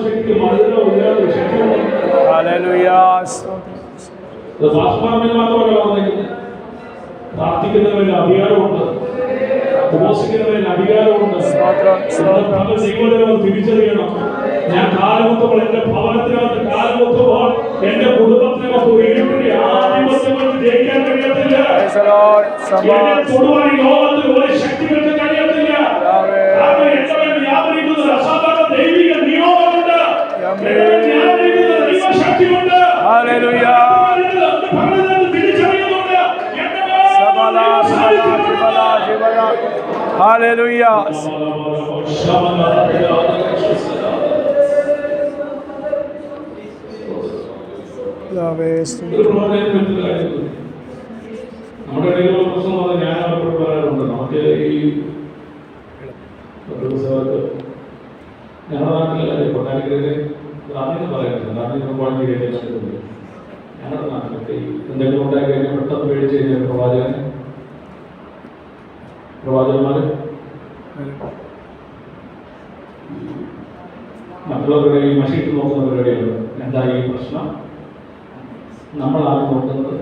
ശക്തിക്ക് മറുതലോ ഇല്ലാത്ത ശക്തിയുണ്ട്. ഭാസ്മാവിന് മാത്രമല്ല വന്നിരിക്കുന്നത്, പ്രാർത്ഥിക്കുന്നവരിൽ അധികാരമുണ്ട്, ഉപവസിക്കുന്നവരിൽ അധികാരമുണ്ട്. തിരിച്ചറിയണം. ഞാൻ കാലുകുത്തുമ്പോൾ എന്റെ ഭവനത്തിനകത്ത് കാലുകുത്തുമ്പോൾ എന്റെ കുടുംബത്തിനകത്ത് ഒരിക്കലും ആധിപത്യങ്ങൾക്ക് ജയിക്കാൻ കഴിയത്തില്ല. തൊടുവാൻ ലോകത്തിൽ ഒരു ശക്തികൾക്ക് കഴിയത്തില്ല. കാരണം എന്റെ മേൽ വ്യാപരിക്കുന്ന ഒരു അസാധാരണ ദൈവിക നിയോഗമുണ്ട്, വ്യാപരിക്കുന്ന ദൈവശക്തിയുണ്ട്. തിരിച്ചറിയുന്നുണ്ട്. Hallelujah. നമ്മുടെ ഇടയിലുള്ള പ്രശ്നം പറഞ്ഞാൽ ഞാൻ അവരോട് പറയാറുണ്ട്, നമുക്ക് ഈ ഞങ്ങളുടെ നാട്ടിൽ കൊട്ടാരക്കരയിലെ റാന്നിന്ന് പറയുന്നത്, റാന്നിന്ന് കോഴഞ്ചേരിയിലെ ഞങ്ങളുടെ നാട്ടിലൊക്കെ ഈ എന്തെങ്കിലും ഉണ്ടായി കഴിഞ്ഞാൽ പെട്ടെന്ന് പേടിച്ച് കഴിഞ്ഞാൽ പ്രവാചകന്മാര് മറ്റുള്ളവരുടെ ഈ മഷിയിട്ട് നോക്കുന്ന പരിപാടിയാണ്. എന്താ ഈ പ്രശ്നം? നമ്മളാണ് നോക്കുന്നത്.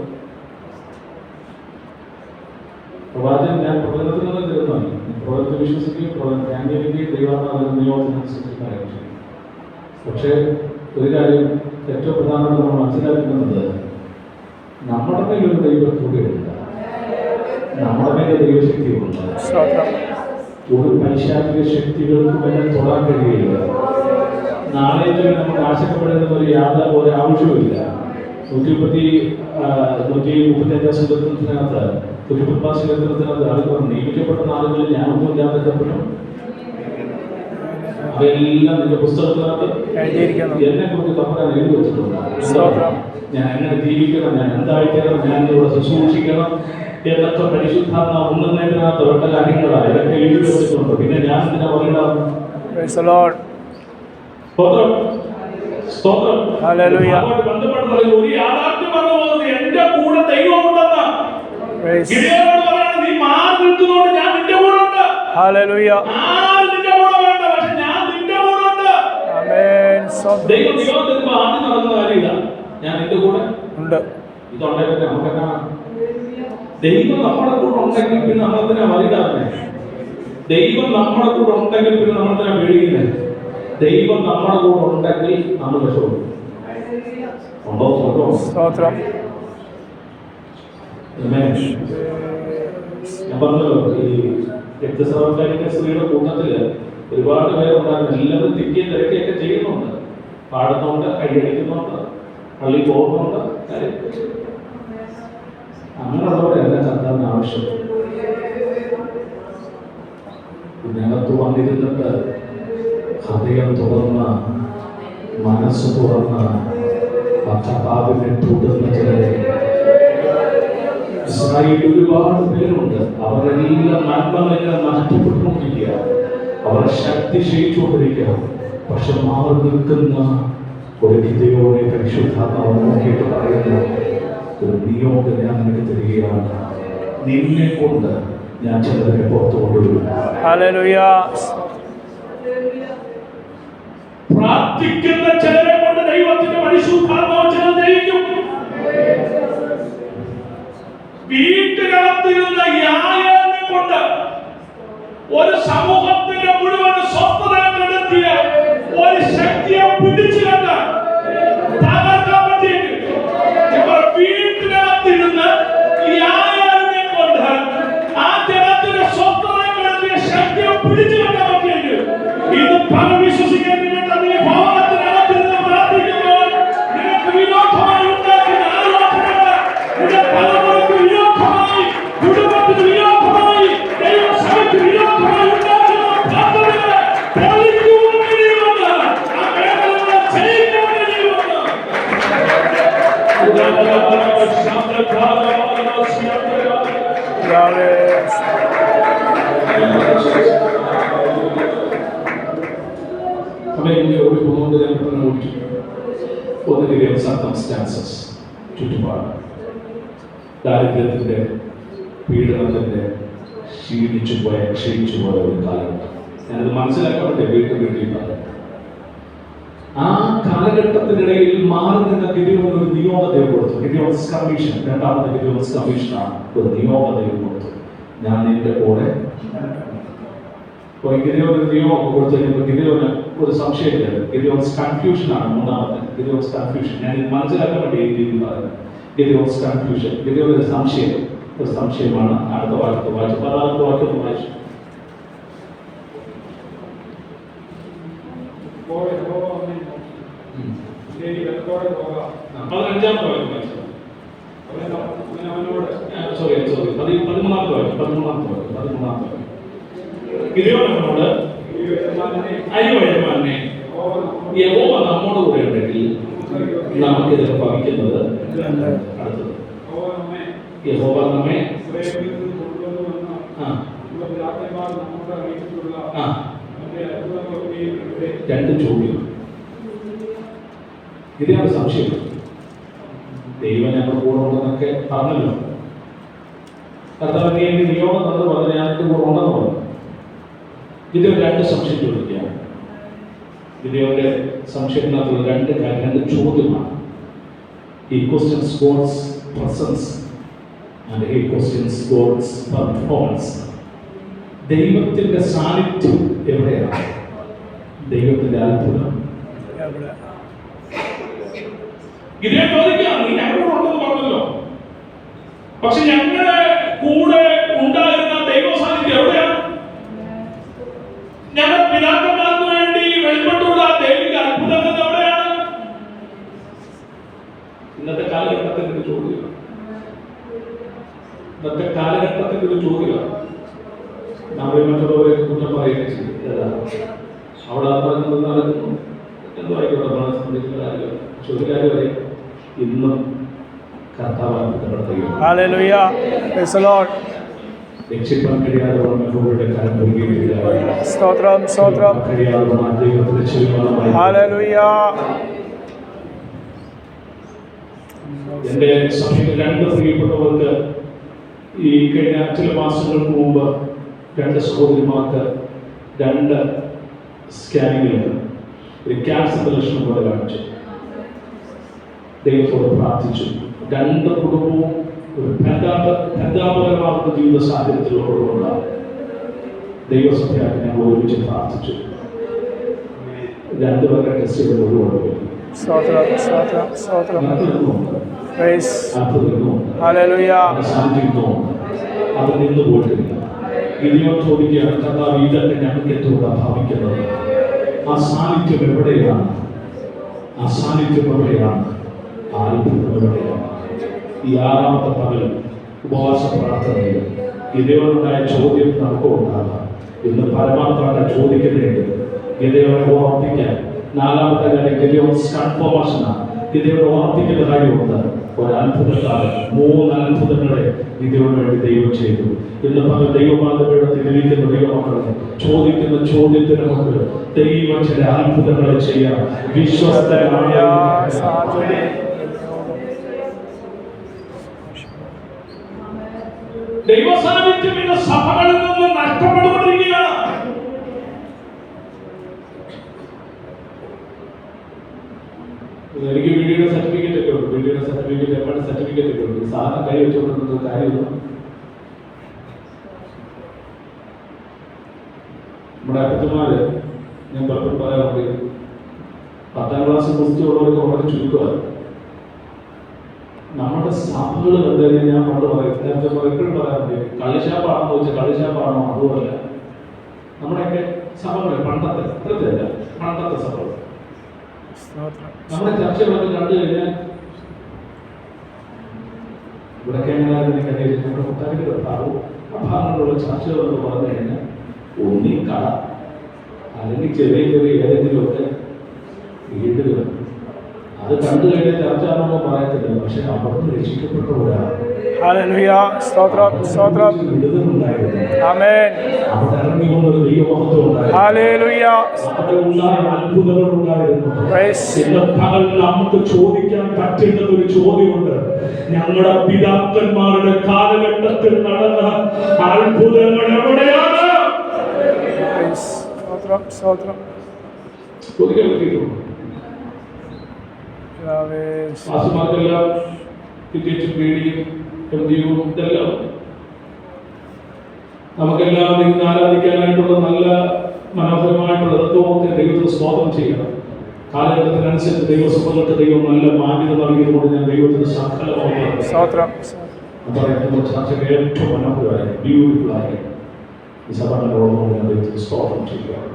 പ്രവാചകൻ ഞാൻ പ്രവചനത്തിൽ നിന്ന് തരുന്നതാണ്. പ്രവചനത്തെ വിശ്വസിക്കുകയും ജ്ഞാനിക്കുകയും ദൈവാത്മാവിന്റെ നിയോഗത്തിനനുസരിച്ച് കാര്യം ചെയ്യും. പക്ഷേ ഒരു കാര്യം ഏറ്റവും പ്രധാനമായിട്ട് നമ്മൾ മനസ്സിലാക്കുന്നത്, നമ്മുടെ മേലൊരു ദൈവക്കൂടെയുണ്ട്, നമ്മുടെ മേലെ ദൈവശക്തിയുണ്ട്. ഒരു പൈശാചിക ശക്തികൾക്ക് മേലെ തൊടാൻ കഴിയില്ല. നാളെ നമുക്ക് ആശങ്കപ്പെടേണ്ട ഒരു ആവശ്യമില്ല. 135 സുഖത്തിനകത്ത് 110 സുഖത്തിനകത്ത് ആളുകൾ നിയമിക്കപ്പെട്ട നാളുകളിൽ ഞാനൊന്നും ഇല്ലാത്തപ്പോഴും അതെല്ലാം നിന്റെ പുസ്തകത്തിനകത്ത് എന്നെ കുറിച്ച് തമ്മിൽ എഴുതി വെച്ചിട്ടുണ്ട്. ഞാൻ എങ്ങനെ ജീവിക്കണം, ഞാൻ എന്തായിത്തീരണം, ഞാൻ ഇവിടെ ശുശ്രൂഷിക്കണം എന്നൊക്കെ പരിശുദ്ധാത്മ ഉന്നതത്തിനകത്ത് ഒട്ട കാര്യങ്ങളാണ്. ഇതൊക്കെ എഴുതി വെച്ചിട്ടുണ്ട്. പിന്നെ ഞാൻ ഇതിനെ പറയണം. ഒരു യാഥാർത്ഥ്യം പറഞ്ഞു പോകുന്നത് എന്റെ കൂടെ ദൈവമുണ്ടെന്ന്. നീ മാറി നിൽക്കുന്നതുകൊണ്ട് ഞാൻ നിന്റെ കൂടെ ഉണ്ട്. നിന്റെ കൂടെ വേണ്ട, പക്ഷെ ഞാൻ നിന്റെ കൂടെ ഉണ്ട്. ദൈവം നിയോഗത്തിന് ആദ്യം നടന്ന കാര്യമില്ല, ഞാൻ നിന്റെ കൂടെ ഉണ്ട്. ഇതുണ്ടെങ്കിൽ നമുക്കെന്നാ ദൈവം നമ്മുടെ കൂടെ ഉണ്ടെങ്കിൽ പിന്നെ നമ്മളെന്തിനാ വലുതാകുന്നേ? ദൈവം നമ്മുടെ കൂടെ ഉണ്ടെങ്കിൽ പിന്നെ നമ്മളെന്തിനാ പേടിക്കുന്നത്? ദൈവം നമ്മുടെ കൂടെ ഉണ്ടെങ്കിൽ നമ്മൾ രക്ഷപ്പെടും. ഞാൻ പറഞ്ഞല്ലോ, ഈ രക്തസ്രാവക്കാരിന്റെ സ്ത്രീയുടെ കൂട്ടത്തില് ഒരുപാട് പേരുണ്ടായിരുന്നു. എല്ലാവരും തിക്കിയും തിരക്കിയൊക്കെ ചെയ്യുന്നുണ്ട്, പാടുന്നുണ്ട്, കൈയടിക്കുന്നുണ്ട്, പള്ളി പോകുന്നുണ്ട്. അങ്ങനെയുള്ളവരെയല്ല കർത്താവിന് ആവശ്യം. ഇതിനകത്ത് വന്നിരുന്നിട്ട് ഹൃദയം തുറന്ന് മനസ്സ് തുറന്ന് കർത്താവിനെ തൊടുന്ന ചിലരെ ഇസ്രായേലിൽ ഒരുപാട് പേരുണ്ട്. അവരെല്ലാം നന്മകളെല്ലാം നഷ്ടപ്പെട്ടുകൊണ്ടിരിക്കുക, അവരുടെ ശക്തി ക്ഷയിച്ചുകൊണ്ടിരിക്കുക. പക്ഷെ മാറി നിൽക്കുന്ന ഒരു ഹൃദയോടെ പരിശുദ്ധാത്മാവ് നോക്കിയിട്ട് പറയുന്ന ഒരു നിയോഗം ഞാൻ നിനക്ക് തരികയാണ്. നിന്നെ കൊണ്ട് ഞാൻ ചിലതിനെ പുറത്തു കൊണ്ടുവരും. പ്രാർത്ഥിക്കുന്ന ചിലരെ കൊണ്ട് ദൈവത്തിന്റെ പരിശുദ്ധാത്മാവ് ചിലർ ജയിക്കും. വീട്ടുകളത്തിരുന്ന യായാനെ കൊണ്ട് ഒരു സമൂഹത്തിന്റെ മുഴുവൻ സ്വസ്ഥത കണ്ടെത്തിയ ഒരു ശക്തിയെ പിടിച്ചുകൊണ്ട് തകർക്കാൻ പറ്റിയിട്ട് ഇവർ വീട്ടിനകത്തിരുന്ന് യായാനെ കൊണ്ട് ആ ജനത്തിന്റെ സ്വസ്ഥത കണ്ടെത്തിയ ശക്തിയെ പിടിച്ചുകൊണ്ടാൻ പറ്റിയിട്ട് ഇത് പല വിശ്വസിക്കാൻ ഭവനത്തിനകത്തിരുന്ന് പ്രാർത്ഥിക്കുമ്പോൾ നിനക്ക് വിരോധമായി ഉണ്ടാക്കുന്ന ആലോചനകൾ നിന്റെ തലമുറയ്ക്ക് വിരോധമായി, കുടുംബത്തിന് വിരോധമായി, ദൈവസഭയ്ക്ക് വിരോധമായി ഉണ്ടാക്കുന്ന പ്രാർത്ഥനകളെ പൊളിക്കുവാൻ കഴിയുമെന്ന്, ആ മേഖലകളെ ജയിക്കുവാൻ കഴിയുമെന്ന് സർക്കംസ്റ്റാൻസസ് ചുറ്റുപാട്, ദാരിദ്ര്യത്തിന്റെ പീഡനത്തിന്റെ ക്ഷീണിച്ചു പോയ ക്ഷയിച്ചു പോയ ഒരു കാലഘട്ടം. ഞാനത് മനസ്സിലാക്കാൻ വേണ്ടി വീട്ടിൽ പറയാം. ആ കാലഘട്ടത്തിനിടയിൽ മാറി നിന്ന ഗിദിയോൻ ഒരു നിയോഗത്തെ കൊടുത്തു. ഗിദിയോൻസ് കമ്മീഷൻ, രണ്ടാമത്തെ ഗിദിയോൻസ് കമ്മീഷനാണ് ഒരു നിയോഗത്തെ കൊടുത്തു. ഞാൻ നിന്റെ കൂടെ. ഗിദിയോൻ ഒരു നിയോഗം കൊടുത്തു കഴിഞ്ഞപ്പോൾ ഗിദിയോന് ഒരു സംശയമില്ല. ഗിദിയോൻസ് കൺഫ്യൂഷനാണ് മൂന്നാമത്തെ. ഗിദിയോൻസ് കൺഫ്യൂഷൻ ഞാൻ ഇത് മനസ്സിലാക്കാൻ വേണ്ടി ഈ രീതി പറയുന്നത്. ഗിദിയോൻസ് കൺഫ്യൂഷൻ, ഗിദിയോൻ ഒരു സംശയം, ഒരു സംശയമാണ്. അടുത്ത വാക്യത്തെ വായിച്ചു, 16 വാക്യം വായിച്ചു. ഗിദിയോനോട് അയ്യോ യജമാനനെ, യഹോവ നമ്മോട് കൂടെ ഉണ്ടെങ്കിൽ നമുക്കിത് ഭവിക്കുന്നത്. അടുത്തത്, യഹോവ നമ്മെ രണ്ട് ചോദ്യം. ഇതിനാണ് സംശയം. ദൈവം ഞങ്ങൾ കൂടെ ഉണ്ടെന്നൊക്കെ പറഞ്ഞല്ലോ. കർത്താവിനെ എനിക്ക് നിയോഗം തന്നത് പറഞ്ഞ് ഞാൻ എൻ്റെ കൂടെ ഉണ്ടെന്ന് പറഞ്ഞു. ഇത് രണ്ട് സംശയം ചോദിക്കുകയാണ്. ഇതിന്റെ സംശയത്തിനകത്തുള്ള രണ്ട് കാര്യം, രണ്ട് ചോദ്യമാണ്. He questions God's presence and he questions God's performance. ദൈവത്തിന്റെ സാന്നിധ്യം എവിടെയാണ്? ദൈവത്തിന്റെ അത്ഭുതം ഇതേ ചോദിക്കാം. നീ ഞങ്ങളുടെ ഉണ്ടെന്ന് പറഞ്ഞല്ലോ, പക്ഷെ ഞങ്ങളുടെ കൂടെ ഉണ്ടായിരുന്ന ദൈവ സാന്നിധ്യം എവിടെയാണ്? ഞങ്ങളുടെ പിതാക്കന്മാർക്ക് വേണ്ടി വെളിപ്പെട്ടുള്ള ദൈവിക അത്ഭുതങ്ങൾ എവിടെയാണ്? ഇന്നത്തെ കാലഘട്ടത്തിന്റെ ഒരു ചോദ്യം. ഇന്നത്തെ കാലഘട്ടത്തിന്റെ ഒരു ചോദ്യം. നമ്മൾ മറ്റുള്ളവരെ കുറ്റം പറയുകയും ചെയ്യും. അവിടെ നടക്കുന്നു എന്തോ ആയിക്കോട്ടെ, നമ്മളെ സംബന്ധിക്കുന്ന കാര്യം ചോദ്യക്കാർ പറയും ഇന്നും കർത്താവ് രക്ഷിപ്പാൻ കഴിയാതെ വന്നവരുടെ കരം നൽകിയിട്ടില്ല. സ്തോത്രം സ്തോത്രം. ദൈവത്തിന്റെ ചെവിമാനമായി എന്റെ സമയത്ത് രണ്ട് പ്രിയപ്പെട്ടവർക്ക് ഈ കഴിഞ്ഞ ചില മാസങ്ങൾക്ക് മുമ്പ് രണ്ട് സഹോദരിമാർക്ക് രണ്ട് സ്കാനിങ്ങിൽ ഒരു ക്യാൻസറിന്റെ ലക്ഷണം പോലെ കാണിച്ചു. ദൈവത്തോട് പ്രാർത്ഥിച്ചു. രണ്ട് കുടുംബവും ഒരു ബന്ധാപകരമാകുന്ന ജീവിത സാഹചര്യത്തിലുള്ളതുകൊണ്ടാണ് ദൈവസഭയാക്കി ഞങ്ങൾ ഒരുമിച്ച് പ്രാർത്ഥിച്ചു. രണ്ടുപേരുടെ ടെസ്റ്റുകൾ ഒരു കുഴപ്പമില്ല. അത് നിന്ന് പോയിട്ടില്ല. ഗിദിയോൻ ചോദിക്കുകയാണ്, കർത്താവ് ഇതൊക്കെ ഞങ്ങൾക്ക് എത്തുക ഭാവിക്കുന്നത്. ആ സാന്നിധ്യം എവിടെയാണ്? ആ സാന്നിധ്യം എവിടെയാണ്? ആ അത്ഭുതം എവിടെയാണ്? ഈ ആറാമത്തെ പകൽ ഉപവാസ പ്രാർത്ഥനയിൽ ഗിദിയോനുണ്ടായ ചോദ്യം നമുക്കും ഉണ്ടാകാം. ഇന്ന് പരമാർത്ഥമായിട്ട് ചോദിക്കുന്നുണ്ട്. ഗിദിയോനെ ഓർമ്മിപ്പിക്കാൻ നാലാമത്തെ കാര്യം ഗിദിയോൻസ് കൺഫർമേഷനാണ്. ഗിദിയോനെ ഓർമ്മിപ്പിക്കുന്ന കാര്യമുണ്ട്. ഒരു അത്ഭുതക്കാരൻ 3 അത്ഭുതങ്ങളെ ഗിദിയോന് വേണ്ടി ദൈവം ചെയ്തു. ഇന്ന് പല ദൈവമാതൃകയുടെ തിരിക്കുന്ന ദൈവമക്കളെ ചോദിക്കുന്ന ചോദ്യത്തിന് മുമ്പ് ദൈവം ചില അത്ഭുതങ്ങളെ ചെയ്യാം. വിശ്വസ്തനായ ദൈവ സാന്നിധ്യം ഇന്ന് സഭകളിൽ നിന്ന് നഷ്ടപ്പെട്ടുകൊണ്ടിരിക്കുകയാണ്. എനിക്ക് വീഡിയോയുടെ സർട്ടിഫിക്കറ്റ് ഒക്കെ ഉണ്ട്. വീഡിയോയുടെ സർട്ടിഫിക്കറ്റ്, എപ്പോഴും സർട്ടിഫിക്കറ്റ് ഒക്കെ ഉണ്ട്. സാധനം കൈ വെച്ചുകൊണ്ടിരുന്ന കാര്യമൊന്നും നമ്മുടെ അപ്പച്ചന്മാര്, ഞാൻ പലപ്പോഴും പറയാറുണ്ട്, 10ാം ക്ലാസ് പുസ്തകമുള്ളവർക്ക് വളരെ ചുരുക്കമാണ്. നമ്മുടെ സഭകൾ കണ്ടു കഴിഞ്ഞാൽ ഞാൻ പണ്ട് പറയും, എപ്പോഴും പറയാറുണ്ട്, കളിശാപ്പാണെന്ന് വെച്ചാൽ കളിശാപ്പാണോ? അതുമല്ല. നമ്മുടെയൊക്കെ സഭകൾ പണ്ടത്തെ അത്രയല്ല, പണ്ടത്തെ സഭകൾ നമ്മുടെ ചർച്ചകളൊക്കെ കണ്ടു കഴിഞ്ഞാൽ ഇവിടെയൊക്കെ എങ്ങനെയാണെന്ന് എനിക്കറിയില്ല. നമ്മുടെ കുട്ടാരിയുടെ ഭാഗവും ആ ഭാഗങ്ങളിലുള്ള ചർച്ചകളെന്ന് പറഞ്ഞു കഴിഞ്ഞാൽ ഒന്നി കട അല്ലെങ്കിൽ ചെറിയ ചെറിയ ഏതെങ്കിലുമൊക്കെ വീടുകൾ, അത് കണ്ടു കഴിഞ്ഞാൽ ചർച്ച ആണെന്നോ പറയത്തില്ല. പക്ഷെ അവിടുന്ന് രക്ഷിക്കപ്പെട്ടവരാണ്. നമുക്ക് ചോദിക്കാൻ പറ്റുന്ന ഒരു ചോദ്യമുണ്ട്. ഞങ്ങളുടെ പിതാക്കന്മാരുടെ കാലഘട്ടത്തിൽ നടന്ന അത്ഭുതങ്ങൾ എവിടെയാണ്? ആസ്മാർക്കെല്ലാം പ്രത്യേകിച്ചും പേടിയും ഹൃദയവും ഇതെല്ലാം നമുക്കെല്ലാം ഇന്ന് ആരാധിക്കാനായിട്ടുള്ള നല്ല മനോഹരമായിട്ടുള്ള ഋതുവത്തെ ദൈവത്തിന് സ്തോത്രം ചെയ്യണം. കാലഘട്ടത്തിനനുസരിച്ച് ദൈവസഭകൾക്ക് ദൈവം നല്ല മാന്യത നൽകിയതുകൊണ്ട് ഞാൻ ദൈവത്തിന് സകലമായി ചർച്ചയ്ക്ക് ഏറ്റവും മനോഹരമായി ബ്യൂട്ടിഫുള്ളായി ഈ സഭകളോട് ഞാൻ ദൈവത്തിന് സ്തോത്രം ചെയ്യുകയാണ്.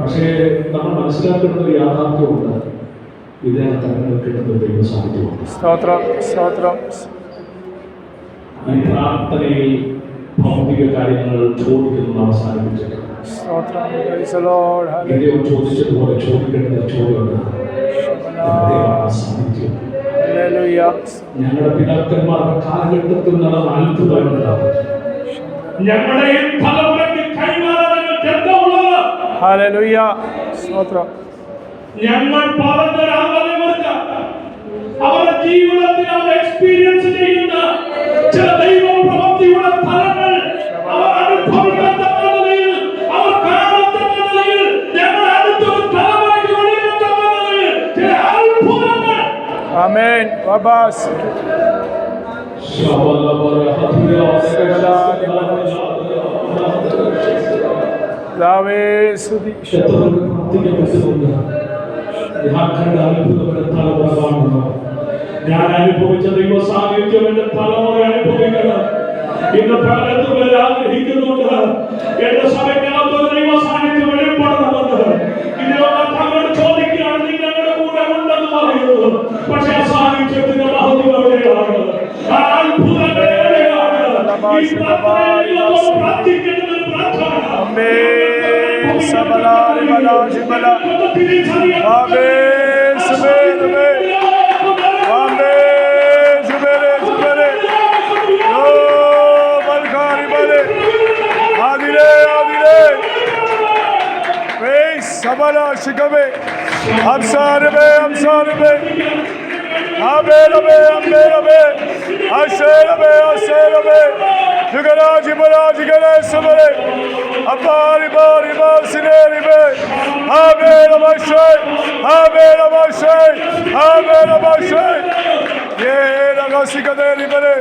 പക്ഷേ നമ്മൾ മനസ്സിലാക്കേണ്ട ഒരു യാഥാർത്ഥ്യമുണ്ട്. ഇതിനകത്ത് കിട്ടുന്ന ദൈവ സാന്നിധ്യമുണ്ട്. ഈ പ്രാർത്ഥനയിൽ ഭൗതിക കാര്യങ്ങൾ ചോദിക്കുന്നത് അവസാനിപ്പിച്ചിട്ട് ചോദിച്ചതുപോലെ ചോദിക്കേണ്ട ചോദ്യമുണ്ട്. സാന്നിധ്യം ഞങ്ങളുടെ പിതാക്കന്മാരുടെ കാലഘട്ടത്തിൽ നടന്ന അത്ഭുതമുണ്ടാകും. ഞങ്ങളുടെ തലമുറയ്ക്ക് കൈമാറാൻ ഞങ്ങൾ പറഞ്ഞവർക്ക് അവരുടെ ജീവിതത്തിൽ അവർ എക്സ്പീരിയൻസ് ചെയ്യുന്ന ചില ദൈവ പ്രവൃത്തിയുടെ ഫലങ്ങൾ അവർ അനുഭവിക്കാത്ത നിലയിൽ, അവർ കാണാത്ത നിലയിൽ, ഞങ്ങൾ അടുത്തൊരു തലമുറയ്ക്ക് വെളിയിലെത്തുന്ന നിലയിൽ ചില അത്ഭുതങ്ങൾ. ആമേൻ. വബാസ് ഞാൻ അനുഭവിച്ച ദൈവ സാന്നിധ്യം എന്റെ തലമുറ അനുഭവിക്കണം. ഇന്ന് പലതും ആഗ്രഹിക്കുന്നുണ്ട്. എന്റെ സഭയ്ക്കകത്തൊരു ദൈവ സാന്നിധ്യം വെളിപ്പെടണമെന്ന് ഇതിലൊക്കെ തങ്ങളോട് ചോദിക്കുകയാണ്. നീ ഞങ്ങളുടെ കൂടെ ഉണ്ടെന്ന് പറയുന്നത്, പക്ഷെ ആ സാന്നിധ്യത്തിന്റെ മഹത്വം എവിടെയാണ്? ആ അത്ഭുതങ്ങൾ എവിടെയാണ്? ഈ പ്രാർത്ഥിക്കേണ്ട ഒരു പ്രാർത്ഥന Sabala shikabe, amsare be, abela be, ashera be, jugaraji balaji gare sabale, apari bari basineri be, abela bashay, ye laga sikaderi bale,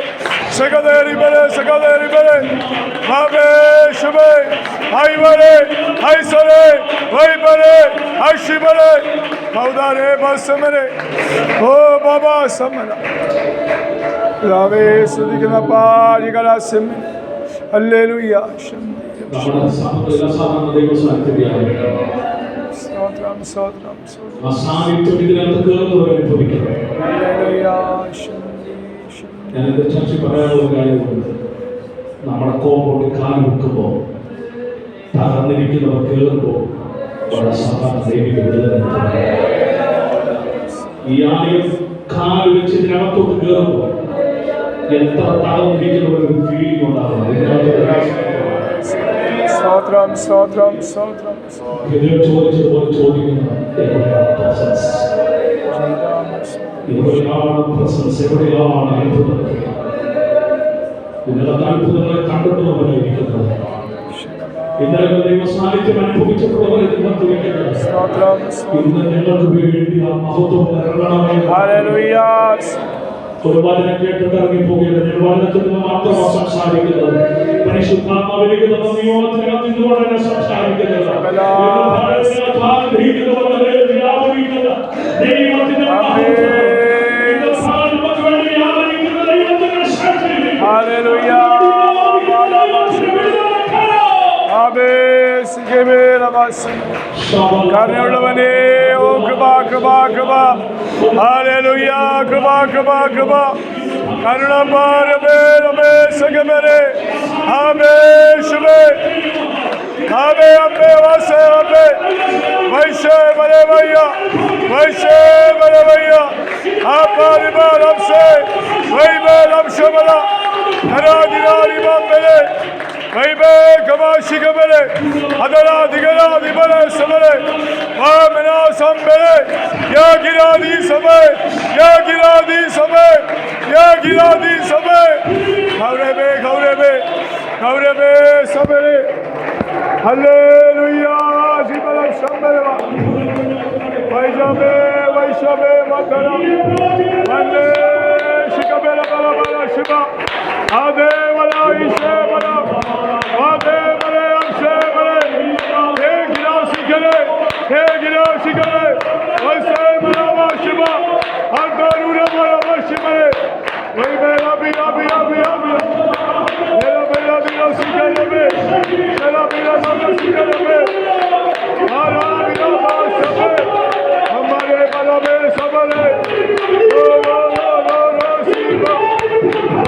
abe shube, ay bale, ay sare, ay bale, ay shibale, maudare basamare, oh baba samana, lave sudigna pari gala sim, hallelujah, ഞാൻ എന്റെ ചർച്ച പറയാനുള്ള കാര്യമുണ്ട്. നമ്മുടെ കോമ്പോട് കാല് വെക്കുമ്പോൾ തകർന്നിരിക്കുന്നവർ കേറുമ്പോൾ ഈ ആലയം കാല് വെച്ച് ഇതിനകത്തോട്ട് കയറുമ്പോൾ എത്ര തകർന്നിരിക്കുന്നവർ ഒരു ഫീലിംഗ് ഉണ്ടാകും. ചോദിച്ചതുപോലെ ചോദിക്കുന്ന എവിടെയാണ് പ്രസൻസ്, എവിടെയാണ് അത്ഭുതം? ഇതിനകത്ത് അത്ഭുതങ്ങളെ കണ്ടിട്ടുള്ളവരായിരിക്കുന്നത്. ഇന്നലെ ദൈവ സാന്നിധ്യം അനുഭവിച്ചിട്ടുള്ളവരെ നിങ്ങൾക്ക് ഇന്ന് ഞങ്ങൾക്ക് വേണ്ടി ആ മഹത്വം ഒരു വചനം കേട്ടിട്ട് ഇറങ്ങിപ്പോകുകയില്ല. ഞാൻ വചനത്തിൽ നിന്ന് മാത്രമാണ് സംസാരിക്കുന്നത്. പരിശുദ്ധാത്മാവിലേക്ക് നിയമത്തിനകത്ത് ഇന്നുകൊണ്ട് തന്നെ സംസാരിക്കുന്നത്. ദൈവത്തിന്റെ കരുണയുള്ളവനേ, ഓ കൃപ ഹല്ലേലൂയ, കൃപ കരുണാപാരമേ രമേ സഗമരേ ആമേ ശുഭേ ആമേ അമ്മേ വാസേ അമ്മേ വൈശേ മലവയ്യ ആപാരിബാ രംസേ വൈബേ രംശമല നരാദിനാരി ബമ്പലേ വൈബേ കമാശികമലേ അദരാ ദിഗരാ ദിബലേ സമലേ വാമനാ സംബലേ യാ ഗിരാദി സമേ ഗൗരവേ സമലേ hallelujah ജിബല ശംബലേ വൈജാബേ shabe madara. Mande shikabela bala bala shiba. Ade wala ishe bala. Ade wala amshe bala. He gila shikale. Vaise bala bala shiba. Ardarura bala bala shiba. Vai bela bila bila bila bila. Bela bela bila shikale be. Bela bila bila shikale be. Ara bila bala shiba. Hamare bala be sabale. Lo lo lo lo lo shiba.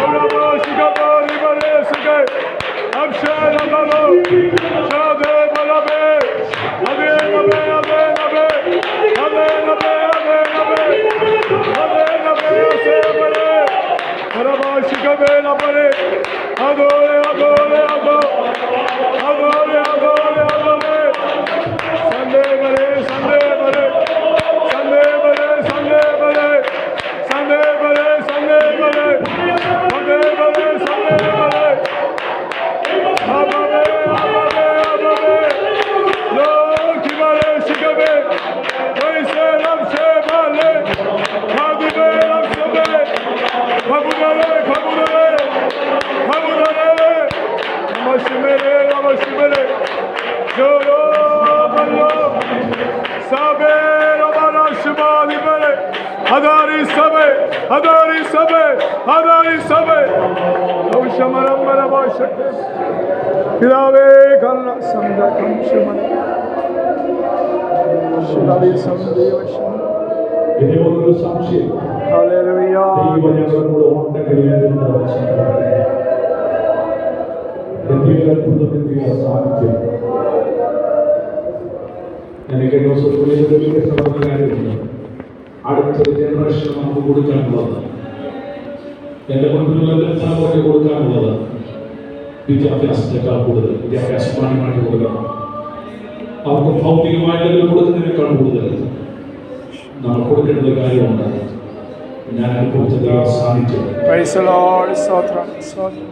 Ora bala shiba bali bale shike. Amshe bala. Shade bala be. Ade nabe ade nabe. Ade nabe ade nabe. Ade nabe ase bale. Arabashika bela bale. Adore adore adore. Adore adore adore. Sunday bale Sunday bale. Sunday bale Sunday bale. Sunday bale Sunday bale. Sunday bale Sunday bale. Ababe ababe ababe. Lo kibale shikabe. Vaise namshe bale. Kadibe namshe bale. Kabudale kabudale. Kabudale. Namashimele namashimele. Jolo ballo. Sabe rabana shimali bale. Hadari sabe. Hadari sabe. Hadari sabe. Avşamaram bana başladı. Pilave kanla samda kamşaman. Şilali samdi başım. ഇതേപോലൊരു സംശയം Hallelujah. ദൈവം ഞങ്ങളോട് ഉണ്ടെങ്കിൽ എന്തെങ്കിലും സാധിക്കും. എനിക്ക് പറഞ്ഞ കാര്യമില്ല. അടുത്തൊരു ജനറേഷൻ നമുക്ക് കൊടുക്കാനുള്ളത്, എന്റെ മുൻപിലുള്ള എന്റെ തലമുറയ്ക്ക് കൊടുക്കാനുള്ളത് വിദ്യാഭ്യാസത്തെക്കാൾ കൂടുതൽ വിദ്യാഭ്യാസം മാറ്റി കൊടുക്കണം. അവർക്ക് ഭൗതികമായ എന്തെങ്കിലും കൊടുക്കുന്നതിനേക്കാൾ കൂടുതൽ നമ്മൾ കൊടുക്കേണ്ട ഒരു കാര്യമുണ്ട്. ഞാൻ അനുഭവിച്ച ദൈവ സാന്നിധ്യം Praise the Lord. Sotram. Sotram.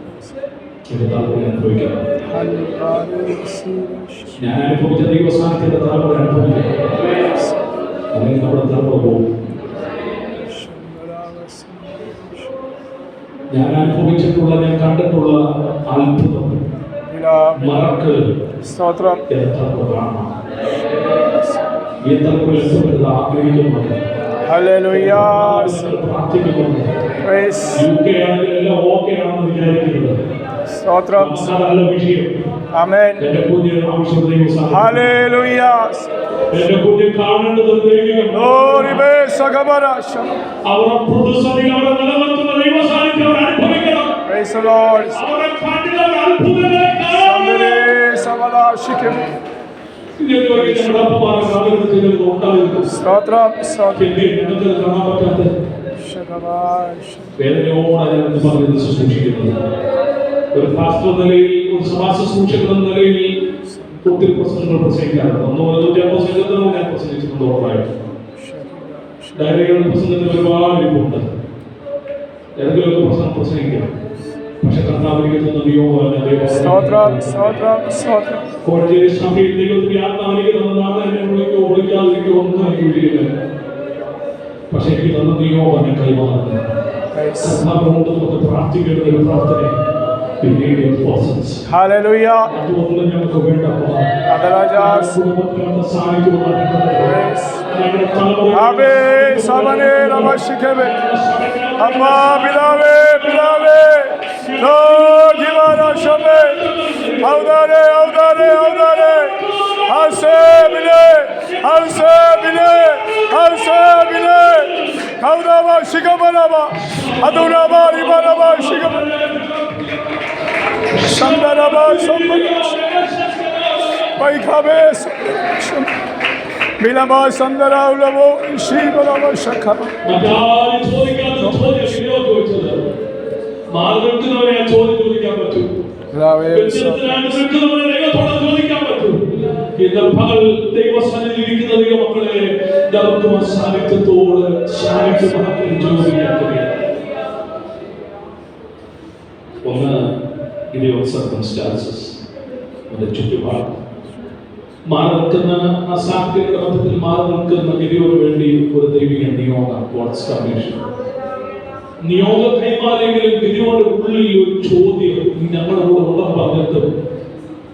എന്റെ തലമുറ അനുഭവിക്കണം. Hallelujah. ഞാൻ അനുഭവിച്ച ദൈവ സാന്നിധ്യത്തെ തലമുറ അനുഭവിക്കണം. അല്ലെങ്കിൽ നമ്മുടെ തലമുറ പോകും. ഞാൻ അനുഭവിച്ചിട്ടുള്ള, ഞാൻ കണ്ടിട്ടുള്ള അത്ഭുതം മറക്ക് Sotram. എത്ര കാണാം. ഈ തലമുറ എത്തപ്പെടുന്നത് ആഗ്രഹിക്കുന്നുണ്ട്. Hallelujah. പ്രാർത്ഥിക്കുന്നുണ്ട്. Praise. UK ആണെങ്കിൽ എല്ലാം ഓക്കെ ആണെന്ന് വിചാരിക്കുന്നത് Sotram. അതല്ല വിഷയം. Amen. എന്റെ കുഞ്ഞിന് ആവശ്യം ദൈവ സാന്നിധ്യം. Hallelujah. എന്റെ കുഞ്ഞ് കാണേണ്ടത് ദൈവികം. Glory be Sagabarasha. അവരുടെ പ്രതിസന്ധികളെ നിലനിർത്തുന്ന ദൈവ സാന്നിധ്യം അവർ അനുഭവിക്കണം. Praise the Lord. അവരെ കണ്ടില്ല അത്ഭുതങ്ങളെ കാണണം. Sandere Sabalashike. ഇതൊക്കെ ഞങ്ങളുടെ അപ്പമാരുടെ കാലഘട്ടത്തിൽ ചിലത് ഉണ്ടായിരുന്നു. Sotram. Sotram. ഞങ്ങൾക്ക് കാണാൻ പറ്റാത്ത Shagabash. വേദനയോടെ ഞാൻ പറഞ്ഞത് സൂക്ഷിക്കുന്നത്. ഒരു പാസ്റ്റർ എന്ന നിലയിൽ, ഒരു സഭാ ശുശ്രൂഷകൻ എന്ന നിലയിൽ ഒത്തിരി പ്രസംഗങ്ങൾ പ്രസംഗിക്കാറുണ്ട്. 150 ഞാൻ പ്രസംഗിച്ചിട്ടുണ്ട് ഉറപ്പായിട്ട്. ഡയറികൾ പ്രസംഗത്തിന് ഒരുപാട് ഇരിപ്പുണ്ട്. ഏതെങ്കിലുമൊക്കെ പ്രസംഗം പ്രസംഗിക്കാം. പക്ഷെ കർത്താവിനെ Sotram. Sotram. Sotram. കോഴഞ്ചേരി സഭയിൽ ദൈവത്തിന്റെ ആത്മാവിനെ തന്നതാണ്. എന്നെ വിളിക്കോ വിളിക്കാതിരിക്കോ ഒന്നും എനിക്ക് വിളിക്കില്ല. പക്ഷെ എനിക്ക് തന്ന ദൈവം എന്നെ കൈമാറുന്നു. കർത്താവിനോട് നമുക്ക് പ്രാർത്ഥിക്കേണ്ട ഒരു പ്രാർത്ഥന. Hallelujah. അതുകൊണ്ട് ഞങ്ങൾക്ക് വേണ്ടപ്പോൾ Adalajas. കുടുംബത്തിലുള്ള സാന്നിധ്യമാണ്. Praise. Abe Sabane Ramashikebe. Amma Bilave Bilave. No Givara Shabe. Audare Audare Audare. Hase Bile. Hase Bile. Hase Bile. Kaudava Shikabanaba. Adunaba Ribanaba Shikabana. Sandaraba Sambana. Paikabe Sambana. Bilaba Sandara Ulavo Shibalaba Shakara. മറ്റാരും ചോദിക്കാത്ത ചോദ്യം ഇങ്ങനെയോ ചോദിച്ചത്. മാർഗത്തിനവരെ ആ ചോദ്യം ചോദിക്കാൻ പറ്റും. ചോദിക്കാൻ പറ്റും. ഇന്ന് പകൽ ദൈവസന്നിധിയിൽ ഇരിക്കുന്ന ദൈവമക്കളെ നമുക്ക് സാന്നിധ്യത്തോട് സാന്നിധ്യമാക്കി ചോദിക്കാൻ കഴിയും. ഒന്ന്, സർക്കംസ്റ്റാൻസസ്, ചുറ്റുപാട്. മാറി നിൽക്കുന്ന അസാധ്യതയുടെ മധ്യത്തിൽ മാറി നിൽക്കുന്ന ഗിദിയോന് വേണ്ടി ഒരു ദൈവിക നിയോഗം, ഗോഡ്സ് കമ്മീഷൻ. നിയോഗം കൈമാറിയെങ്കിലും ഗിദിയോന്റെ ഉള്ളിൽ ഒരു ചോദ്യം, ഞങ്ങളുടെ കൂടെ ഉണ്ടെന്ന് പറഞ്ഞിട്ട്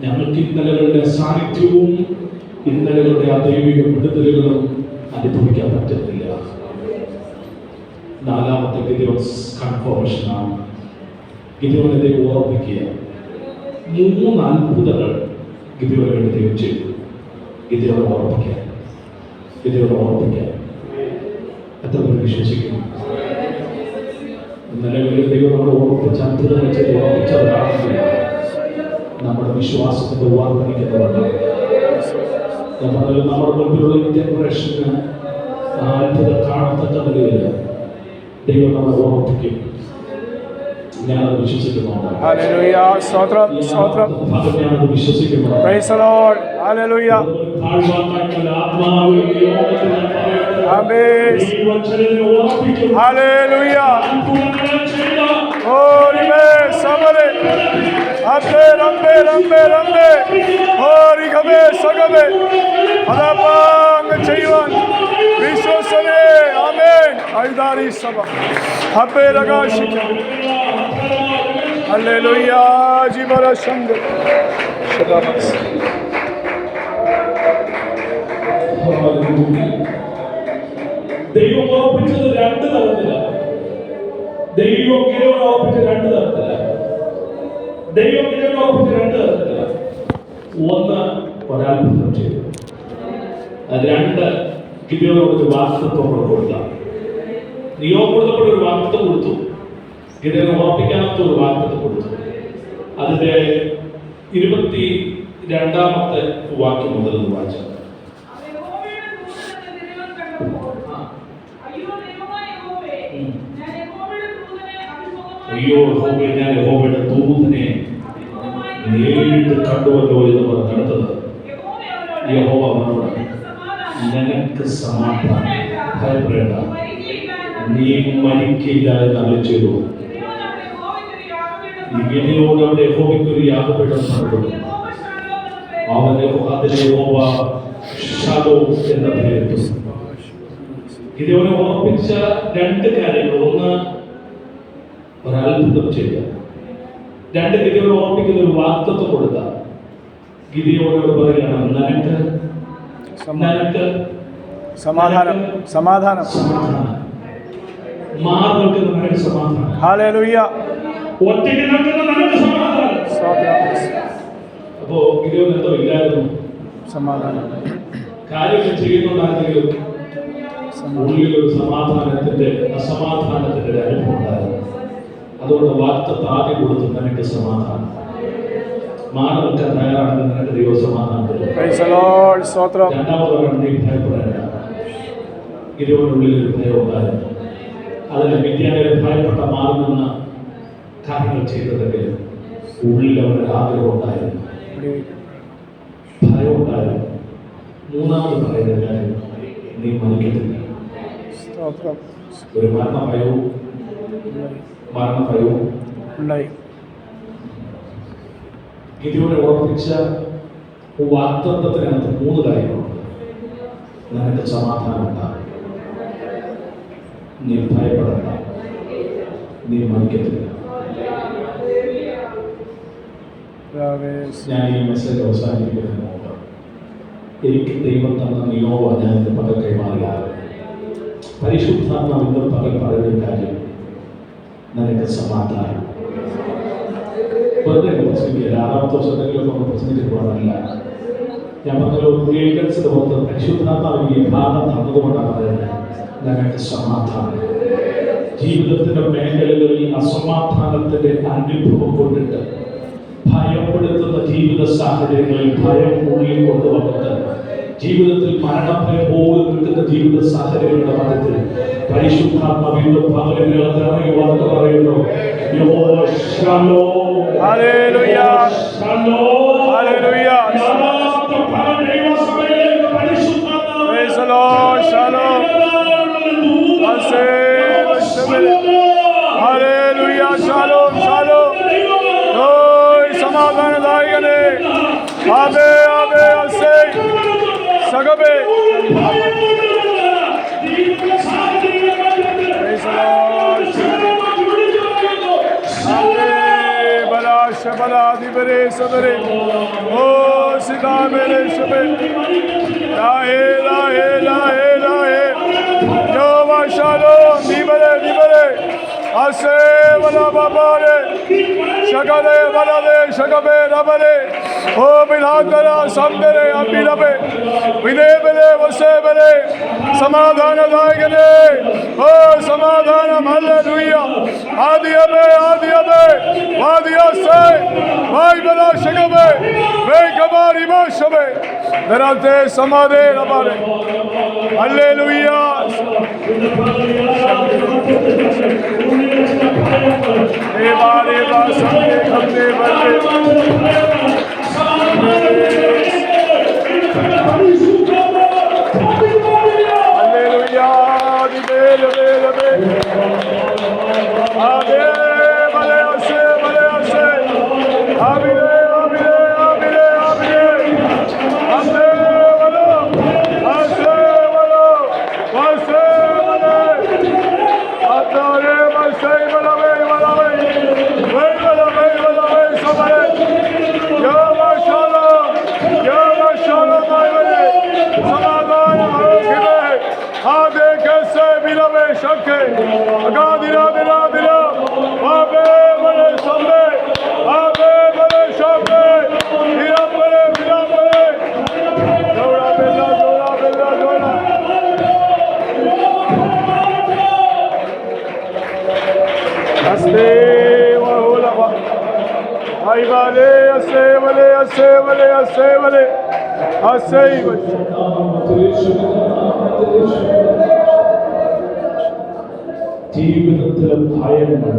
ഞങ്ങൾക്ക് ഇന്നലകളുടെ സാന്നിധ്യവും ഇന്നലകളുടെ ആ ദൈവിക വിടുതലുകളും അനുഭവിക്കാൻ പറ്റുന്നില്ല. നാലാമത്തെ ഗിദിയോൻ കൺഫർമേഷനാണ്. ഗിദിയോനെ ദൈവം ഓർമ്മിക്കുക. 3 അത്ഭുതങ്ങൾ ഗിദിയോന് വേണ്ടി ദൈവം ചെയ്തു. ഗിദിയോനെ ഓർമ്മിക്കാൻ, ഗിദിയോനെ ഓർമ്മിക്കാൻ എത്ര പേർ വിശ്വസിക്കുന്നു? നിലവിൽ ദൈവം നമ്മളെ ഓർമ്മിച്ച അത്ഭുതങ്ങൾ ചെയ്ത് ഓർമ്മിച്ചവരാണെങ്കിൽ നമ്മുടെ വിശ്വാസത്തിന്റെ വർദ്ധിക്കുന്നതാണ്. നമ്മുടെ മുമ്പിലുള്ള ജനറേഷന് അത്ഭുതം കാണത്തക്ക നിലയിൽ ദൈവം നമ്മളെ ഓർമ്മിപ്പിക്കും. ഞാനത് വിശ്വസിക്കുന്നുണ്ട്. ഹല്ലേലൂയ. സ്തോത്രം, സ്തോത്രം. ഞാനത് വിശ്വസിക്കുന്നു. Praise the lord. ഹല്ലേലൂയ. ആമേൻ. ഹല്ലേലൂയ. ഓരിമേ സമരെ അപ്പേ രംബേ രംബേ രംബേ ഓരിഗമേ സഗമേ അദാപാങ് ചെയ്യുവാൻ വിശ്വസനേ. ആമേൻ. ഐദാരി സഭ അപ്പേ രഗാശിക്കാം. ഹല്ലേലൂയ. ജീവന ശബ്ദ ശബ്ദമസ്. ദൈവം ഓർപ്പിച്ചത് 2 തരത്തിലാണ്. ദൈവം ഗിദിയോനെ ഓർപ്പിച്ച 2 തരത്തിലാണ്. ദൈവം ഗിദിയോനെ ഓർപ്പിച്ച 2 തരത്തിലാണ്. ഒന്ന്, ഒരത്ഭുതം ചെയ്തു. 2, ഗിദിയോനോട് ഒരു വാഗ്ദത്തം കൊടുത്ത. നിയോഗം കൊടുത്തപ്പോൾ ഒരു വാഗ്ദത്തം കൊടുത്തു. ഗിദിയോനെ ഓർപ്പിക്കാനത്തെ ഒരു വാഗ്ദത്തം കൊടുത്തു. അതിന്റെ 22-ാമത്തെ വാക്യം മുതൽ വായിച്ചു. അയ്യോ യഹോവേ, ഞാൻ യഹോവയുടെ ദൂതനെ നേരിട്ട് കണ്ടുവല്ലോ എന്ന് പറഞ്ഞ് അടുത്തത് യഹോവ അവനോട്, നിനക്ക് സമാധാനം, ഭയപ്പെടേണ്ട, നീ മരിക്കില്ല എന്ന് അരുളി ചെയ്തു. ഗിദിയോൻ അവിടെ യഹോവയ്ക്കൊരു യാഗപീഠം പണിതു. അവന് അതിന് യഹോവ ശലോം എന്ന പേരിട്ടു. ഗിദിയോനെ ഓർപ്പിച്ച 2 കാര്യങ്ങൾ. ഒന്ന്, ഒരത്ഭുതം ചെയ്ത. 2, ഗിദിയോനെ ഓർപ്പിക്കുന്ന ഒരു വാഗ്ദത്തം കൊടുത്ത. ഗിദിയോനോട് പറയുകയാണ്, നിനക്ക് സമാധാനം, സമാധാനം, സമാധാനം. മാറി നിൽക്കുന്ന നിനക്ക് സമാധാനം. ഹല്ലേലൂയ. ഒറ്റയ്ക്ക് നിൽക്കുന്ന നിനക്ക് സമാധാനം. അപ്പോ ഗിദിയോന് എന്തോ ഇല്ലായിരുന്നു, സമാധാനം. കാര്യങ്ങൾ ചെയ്യുന്നുണ്ടായിരുന്നെങ്കിലും ഉള്ളിലൊരു സമാധാനത്തിന്റെ അസമാധാനത്തിന്റെ അനുഭവം ഉണ്ടായിരുന്നു. അതുകൊണ്ട് വാഗ്ദത്തം ആദ്യം കൊടുത്തു, നിനക്ക് സമാധാനം. മാറി നിൽക്കാൻ തയ്യാറാണെങ്കിൽ നിനക്ക് ദൈവ സമാധാനം തരും. രണ്ടാമത് നീ ഭയപ്പെടേണ്ട. ഗിദിയോനുള്ളിൽ ഒരു ഭയം ഉണ്ടായിരുന്നു. അതിന് മിദ്യാന്യരെ ഭയപ്പെട്ട മാറി നിന്ന് കാര്യങ്ങൾ ചെയ്തതെങ്കിലും ഉള്ളിൽ അവരുടെ ആഗ്രഹം ഉണ്ടായിരുന്നു, ഭയം ഉണ്ടായിരുന്നു. മൂന്നാമത് പറയുന്ന കാര്യം, നീ മരിക്കത്തില്ല. ഒരു മരണഭയവും ഉണ്ടായി. ഗിദിയോനെ ഉറപ്പിച്ച വാഗ്ദത്തത്തിനകത്ത് 3 കാര്യങ്ങളുണ്ട്. നിനക്ക് സമാധാനം ഉണ്ടാകും, നീ ഭയപ്പെടേണ്ട, നീ മരിക്കത്തില്ല. ഞാൻ ഈ മെസ്സേജ് അവസാനിപ്പിക്കുന്നതിന് മുമ്പ് എനിക്ക് ദൈവം തന്ന നിയോഗം ഞാൻ ഇന്ന് പകൽ കൈമാറിയാണ്. പരിശുദ്ധാത്മാവ് ഇന്ന് പകൽ പറയുന്ന കാര്യം, നിനക്ക് സമാധാനം. വെറുതെ പ്രസംഗിക്കുക, 6ാമത്തെ വർഷത്തെങ്കിലും നമ്മൾ പ്രസംഗിച്ചിട്ട് പോകാനല്ല. ഞാൻ പറഞ്ഞല്ലോ, ഏകൻസിന്റെ പുറത്ത് പരിശുദ്ധാത്മാവ് ഈ ഭാഗം തന്നതുകൊണ്ടാണ് പറയുന്നത്, നിനക്ക് സമാധാനം. ജീവിതത്തിന്റെ മേഖലകളിൽ അസമാധാനത്തിന്റെ അനുഭവം കൊണ്ടിട്ട് ഭയപ്പെടുത്തുന്ന ജീവിത സാഹചര്യങ്ങളിൽ ഭയം ഉള്ളിൽ കൊണ്ടുവന്നിട്ട് ജീവിതത്തിൽ മരണഭയം പോലും നിൽക്കുന്ന ജീവിത സാഹചര്യങ്ങളുടെ മധ്യത്തിൽ പരിശുദ്ധാത്മാവിന്റെ പകലിനകത്ത് ഇറങ്ങി വന്ന് പറയുന്നു, യഹോവ ശലോം, ഹല്ലേലൂയ, ശലോം, ഹല്ലേലൂയ. Praise the lord. ശലോം, ഹല്ലേലൂയ, ശലോം, ശലോം. സമാധാനദായകനെ, ആമേൻ, ആമേൻ. Dibere sabere. Oh, Sidamere sabe. Lahe, lahe, lahe, lahe. Jova Shalom. Dibere. Ase vala babare. Shagale valale. Shagabe rabale. Oh, Bilhandara samdere abilabe. Vinebele vasebele. Samadhana daigane. Oh, Samadhanam. Hallelujah. Adiyabe. Vadiyase. Vaibala shagabe. Vekabari mashabe. Derate samade rabale. Hallelujah. Deva samde khamde bande. Hallelujah. Dibele. Ade bale ase. Abile. Ase valo. Atare masai balave. Sabare. Yama shalom ayvale. Samadana hakive. Ade kese bilave shakke. Agadira. Abe bale sambe. Abe bale shakke. Irapale. Dora bella. Aste wahulava. Aivale asevale. ജീവിതത്തിലെ ഭയങ്ങൾ,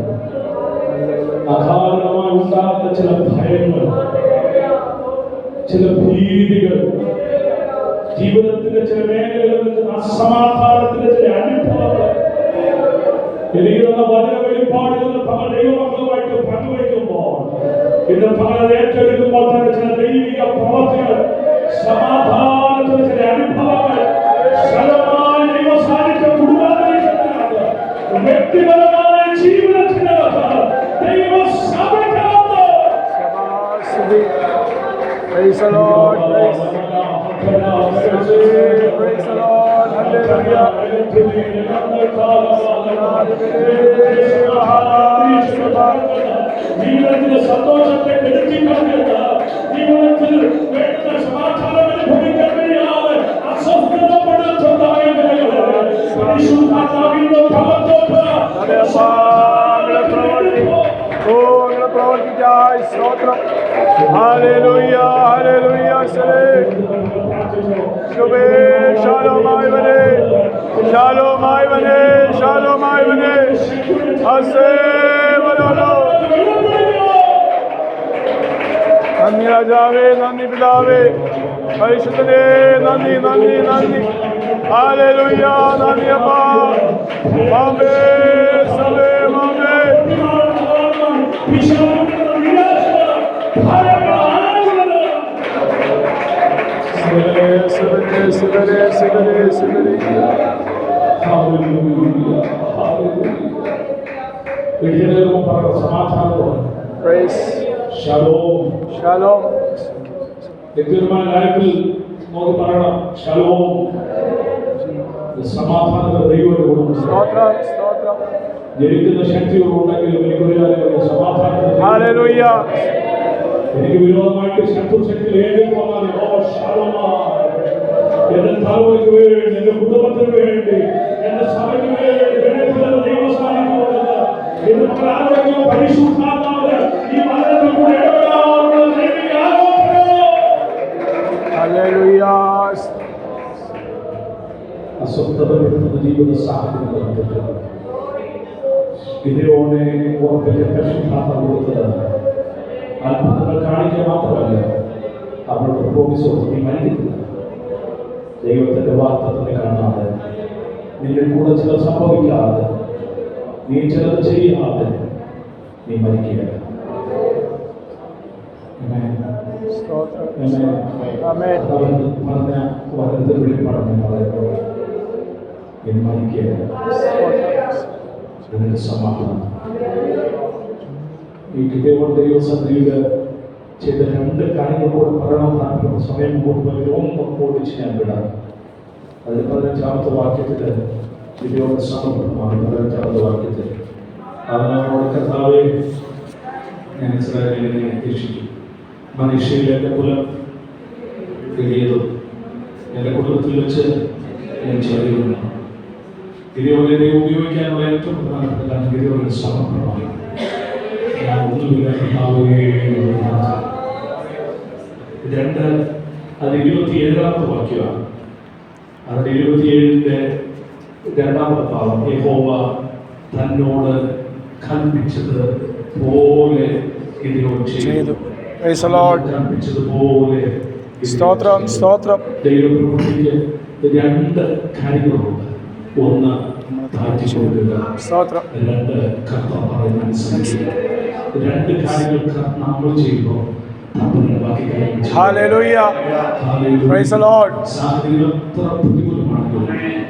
അകാരണമായി ഉണ്ടാകുന്ന ചില ഭയങ്ങൾ, ചില ഭീതികൾ, ജീവിതത്തിന്റെ ചില മേഖലകളിൽ നിൽക്കുന്ന അസമാധാനത്തിന്റെ ചില അനുഭവങ്ങൾ എനിക്കുള്ള വചന വെളിപ്പാടുകൾ പല ദൈവമക്കളുമായിട്ട് പങ്കുവയ്ക്കുമ്പോൾ ഇന്ന് പല ഏറ്റെടുക്കുമ്പോൾ തന്നെ ചില ദൈവിക പ്രവർത്തികൾ, സമാധാനത്തിന്റെ ചില അനുഭവങ്ങൾ, ശലമായ ദൈവ സാന്നിധ്യം കുടുംബാന്തരീക്ഷത്തിനകത്ത്, വ്യക്തിപരമായ ജീവിതത്തിനകത്ത്, ദൈവ സഭയ്ക്കകത്ത്. Praise the Lord. Hallelujah. ജീവിതത്തിലെ സന്തോഷത്തെ കെടുത്തിക്കളഞ്ഞത്, ജീവിതത്തിൽ വേണ്ട സമാധാനം അനുഭവിക്കാൻ കഴിയാതെ അസ്വസ്ഥതപ്പെടുത്തുന്നതായ പരിശുദ്ധാത്മാവിന്റെ ഫലത്തോട്ട് പ്രവർത്തിക്കായി സ്തോത്രം. ഹല്ലേലൂയ. ശാലോമായി വനെ. നന്ദി രാജാവേ, നന്ദി പിതാവേ, പരിശുദ്ധനേ, നന്ദി. ഹല്ലേലൂയ. നന്ദി അപ്പാ. ആമേൻ. Praise. Shalom. വ്യക്തിപരമായ ലൈഫിൽ നോക്കി പറയണം, ഷലോം. സമാധാനത്തിന്റെ ദൈവം സ്തോത്രം. ജനിക്കുന്ന ശക്തിയോടുണ്ടെങ്കിലും എനിക്കൊരു കാര്യം സമാധാനം. ഹല്ലേലൂയ. എനിക്ക് വിരോധമായിട്ട് ശത്രുശക്തി ഏതെങ്കിലും വന്നാലും എന്റെ തലമുറയ്ക്ക് വേണ്ടി, എന്റെ കുടുംബത്തിന് വേണ്ടി, എന്റെ സഭയ്ക്ക് വേണ്ടി ദൈവസ്ഥാനിക്കുന്നത് ഇന്ന് ആരോഗ്യം പരിശുദ്ധാത്മാവ് ഈ മരണത്തിൽ കൂടെ ഇടപെടാനുള്ള ദൈവിക ആലോചന. ഹല്ലേലൂയ. അസ്വസ്ഥതപ്പെടുത്തുന്ന ജീവിത സാഹചര്യങ്ങൾ ഇതിനോടെ ഓർപ്പിന്റെ പരിശുദ്ധാത്മ കൊടുത്തത് അത്ഭുതങ്ങൾ കാണിക്കുക മാത്രമല്ല, അവരുടെ പ്രോമിസോട് നീ മരിക്കുന്നില്ല. ദൈവത്തിന്റെ വാഗ്ദത്തത്തെ കാണാതെ, നിന്റെ കൂടെ ചില സംഭവിക്കാതെ, നീ ചിലത് ചെയ്യാതെ നീ മരിക്കുക. പറഞ്ഞ വചനത്തിൽ വെളിപ്പാടുന്ന പറയുന്നത് നീ മരിക്കുക. നിനക്ക് സമാധാനം. ഈ കിട്ടിയപ്പോൾ ദൈവസന്നിധിയിൽ ചെയ്ത 2 കാര്യങ്ങൾ കൂടെ പറയണം താല്പര്യം സമയം കൂടുതൽ ഓടിച്ച് ഞാൻ വിടാം. അതിൽ 15-ാമത്തെ വാക്യത്തിൽ ദിവ്യോടെ സമർപ്പണമാണ്. 15-ാമത്തെ വാക്യത്തിൽ അതിനോട് കർത്താവേ ഞാൻ ഇസ്രായേലിനെ രക്ഷിക്കും. മനുഷ്യയിൽ എൻ്റെ കുലം എളിയതും എൻ്റെ കുടുംബത്തിൽ വെച്ച് ഞാൻ ചെറിയതുമാണ്. ഗിരിയോനെ ഉപയോഗിക്കാനുള്ള ഏറ്റവും പ്രധാനപ്പെട്ട കാര്യം ഗിരിയോടെ സമർപ്പണമാണ്. ഞാൻ ഒന്നുമില്ല കർത്താവേ. 2 അത് 27-ാമത്തെ വാക്യമാണ്. അതിൻ്റെ 27-ന്റെ 2-ാമത്തെ ഭാഗം യഹോവ തന്നോട് കൽപ്പിച്ചത് പോലെ ഗിദിയോൻ ചെയ്തു. കൽപ്പിച്ചതുപോലെ സ്തോത്രം സ്തോത്രം. ദൈവപ്രവൃത്തിക്ക് 2 കാര്യങ്ങളുണ്ട്. 1 താഴ്ത്തി കൊടുക്കുക, 2 കർത്താവ് പറയുന്ന അനുസരിക്കുക. 2 കാര്യങ്ങൾ നമ്മൾ ചെയ്യുമ്പോൾ സാഹചര്യം എത്ര പ്രതികൂലമാണെങ്കിലും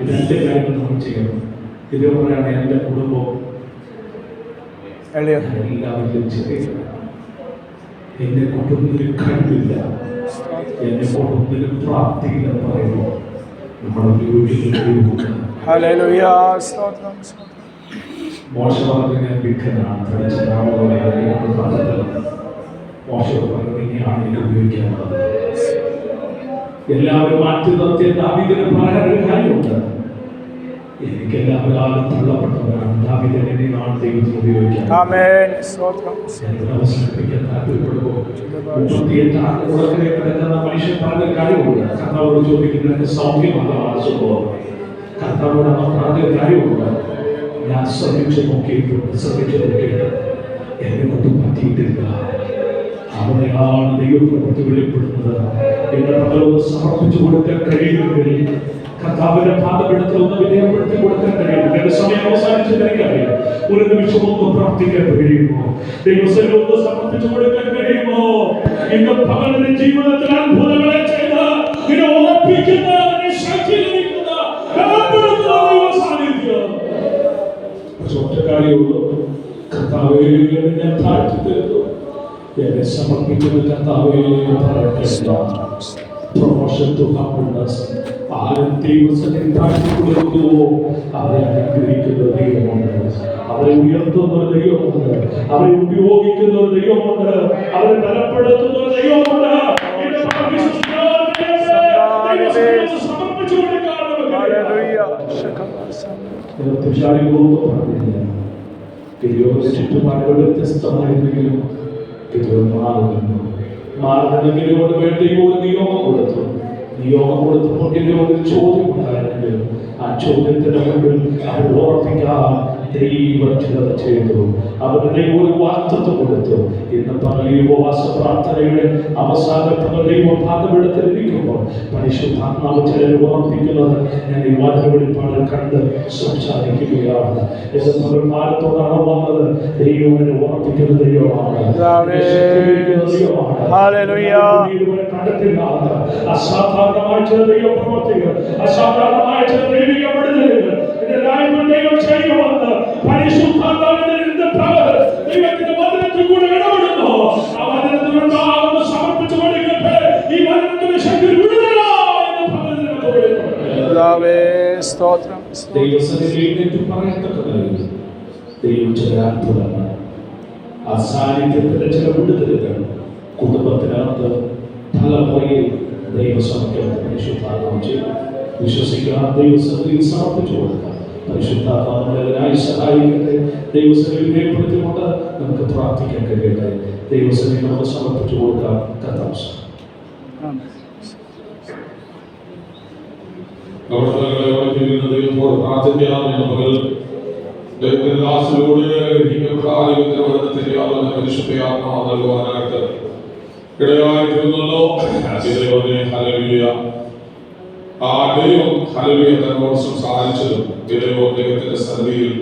2 കാര്യങ്ങൾ നമ്മൾ ചെയ്യണം. ഇത് പറയാണ് എൻ്റെ കുടുംബം എല്ലാവരിലും ചെറിയ എന്നെ കൊണ്ടൊന്നിനും കഴിവില്ല, എന്നെ കൊണ്ടൊന്നിനും പ്രാപ്തിയില്ലെന്ന് പറയുമ്പോൾ നമ്മുടെ മോശവാദിനെ വിൽക്കുന്നതാണ് മോശമാണ് എന്നെ ഉപയോഗിക്കാനുള്ളത്. എല്ലാവരും മാറ്റി നിർത്തിയ ദാവീദിന് പറയാൻ ഒരു കാര്യമുണ്ട്. എനിക്ക് എല്ലാവരും തള്ളപ്പെട്ടവരാണ്. ദാവീദിനെ നാളെ ദൈവത്തിന് ഉപയോഗിക്കാൻ മനുഷ്യൻ പറഞ്ഞ കാര്യമുണ്ട്. കർത്താവോട് ചോദിക്കുന്ന സൗഖ്യമാണ് ആവശ്യമുള്ളത്. കർത്താവോട് പറഞ്ഞ കാര്യമുണ്ട്. ഞാൻ ശ്രമിച്ചു നോക്കിയിട്ടുണ്ട്, എന്നെ കൊണ്ട് പറ്റിയിട്ടില്ല. അവിടെയാണ് ദൈവപ്രവൃത്തി വെളിപ്പെടുന്നത്. എന്റെ പകലൊന്ന് സമർപ്പിച്ചു കൊടുക്കാൻ കഴിയുമെങ്കിൽ കർത്താവിന്റെ പാദപീഠത്തിൽ ഒന്ന് വിധേയപ്പെടുത്തി കൊടുക്കാൻ കഴിയും. എന്റെ സമയം അവസാനിച്ചത് എനിക്കറിയാം. ഒരു നിമിഷം ഒന്ന് പ്രാർത്ഥിക്കാൻ കഴിയുമോ? ദൈവസേന ഒന്ന് സമർപ്പിച്ചു കൊടുക്കാൻ കഴിയുമോ? ഇന്ന് പകലിന്റെ ജീവിതത്തിൽ അത്ഭുതങ്ങളെ ചെയ്ത് ഇതിനെ ഉറപ്പിക്കുന്ന ശക്തിയിലിരിക്കുന്ന സാന്നിധ്യം ഒറ്റ കാര്യമുള്ളൂ. കർത്താവേ ഞാൻ താഴ്ത്തി തരുന്നു, എന്നെ സമർപ്പിക്കുന്ന കർത്താവേ പറയട്ടെ. Promotion to humbleness. ആരും ദൈവസന്നിധി താഴ്ത്തി കൊടുക്കുന്നുവോ അവരെ അനുഗ്രഹിക്കുന്ന ദൈവമുണ്ട്, അവരെ ഉയർത്തുന്ന ഒരു ദൈവമുണ്ട്, അവരെ ഉപയോഗിക്കുന്ന ഒരു ദൈവമുണ്ട്, അവരെ ബലപ്പെടുത്തുന്ന ഒരു ദൈവമുണ്ട്. സമർപ്പിച്ചു കൊടുക്കാറുണ്ട്. ചുറ്റുപാടുകൾ വ്യത്യസ്തമായിരുന്നെങ്കിലും മാറുന്നെങ്കിലോട് വേണ്ടി ഒരു നിയോഗം കൊടുത്തു. നിയോഗം കൊടുത്തപ്പോൾ ഒരു ചോദ്യം ഉണ്ടായിരുന്നെങ്കിലും ആ ചോദ്യത്തിന് മുമ്പിൽ അവർ ഓർപ്പിക്കാൻ ദൈവം ചിലത് ചെയ്തു. അവരുടെ ദൈവം ഒരു വാഗ്ദത്തം കൊടുത്തു. ഇന്ന് പകൽ ഉപവാസ പ്രാർത്ഥനയുടെ അവസാനത്തെ ദൈവം ഭാഗമെടുത്തിരിക്കുമ്പോൾ പരിശുദ്ധാത്മാവ് ചിലർ ഓർപ്പിക്കുന്നത് ഞാൻ ഈ വചന വെളിപ്പാടിൽ കണ്ട് സംസാരിക്കുകയാണ്. കാലത്തോടാണ് വന്നത്. ദൈവനെ ഓർപ്പിക്കുന്ന ദൈവമാണ്. അസാധാരണമായ ചില ദൈവ പ്രവർത്തികൾ, അസാധാരണമായ ചില ദൈവിക വിടുതലുകൾ ദൈവം ചെയ്യുമെന്ന് പരിശുദ്ധാത്മാവിന്റെ പകൽ ദൈവത്തിന്റെ വചനത്തിൽ കൂടെ ഇടപെടുന്നു. ആ വചനത്തിനുണ്ടാകുന്ന സമർപ്പിച്ചു കൊടുക്കട്ടെ. ഈ വചനത്തിന്റെ ശക്തി ദൈവസന്നിധിയിൽ പറയത്തക്കത് ദൈവം ചില അത്ഭുതങ്ങൾ, ആ സാന്നിധ്യത്തിന്റെ ചില വിടുതലുകൾ കുടുംബത്തിനകത്ത് തലമുറയിൽ ദൈവസമർപ്പണം പരിശുദ്ധാത്മാവ് ചെയ്യും. വിശ്വസിക്കാൻ ദൈവസന്നിധിയിൽ സമർപ്പിച്ചു കൊടുക്കാം. പരിശുദ്ധാത്മാവിനായി സഹായിക്കട്ടെ. ദൈവസന്നിധിയിൽ ഏർപ്പെടുത്തിക്കൊണ്ട് നമുക്ക് പ്രാർത്ഥിക്കാൻ കഴിയട്ടെ. ദൈവസന്നിധി നമുക്ക് സമർപ്പിച്ചു കൊടുക്കാം. കർത്താവ് ഇടയായിത്തീർന്നല്ലോ. ആ ദൈവം ഹല്ലേലൂയ തന്നോട് സംസാരിച്ചതും ദൈവത്തിന്റെ സന്നിധിയിൽ